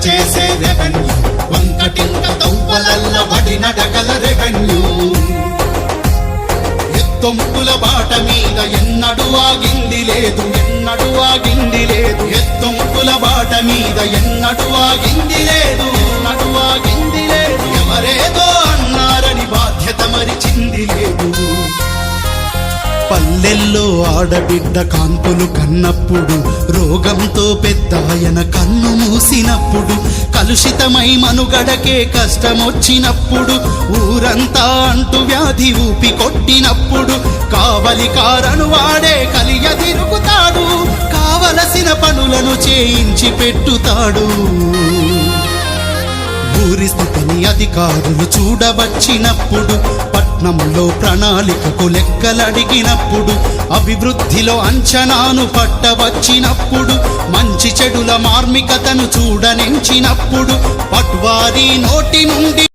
చేసే రెవెన్యూ వంకటింక తవ్వలల్ల వడి నడకల రెవెన్యూ ఎత్తొంపుల బాట మీద ఎన్నడూ ఆగింది లేదు ఎన్నడూ ఆగింది లేదు ఎత్తొంపుల బాట మీద ఎన్నడూ ఆగింది లేదు ఎన్నడూ ఆగింది లేదు ఎవరేదో అన్నారని బాధ్యత మరిచింది లేదు పల్లెల్లో ఆడబిడ్డ కాన్పులు కన్నప్పుడు రోగంతో పెద్దాయన కన్ను మూసినప్పుడు కలుషితమై మనుగడకే కష్టమొచ్చినప్పుడు ఊరంతా అంటు వ్యాధి ఊపి కొట్టినప్పుడు కావలి కారను వాడే కలియ తిరుగుతాడు కావలసిన పనులను చేయించి పెట్టుతాడు ఊరి స్థితిని అధికారులు చూడవచ్చినప్పుడు పట్నంలో ప్రణాళికకు లెక్కలడిగినప్పుడు అభివృద్ధిలో అంచనాను పట్టవచ్చినప్పుడు మంచి చెడుల మార్మికతను చూడనించినప్పుడు పట్వారీ నోటి నుండి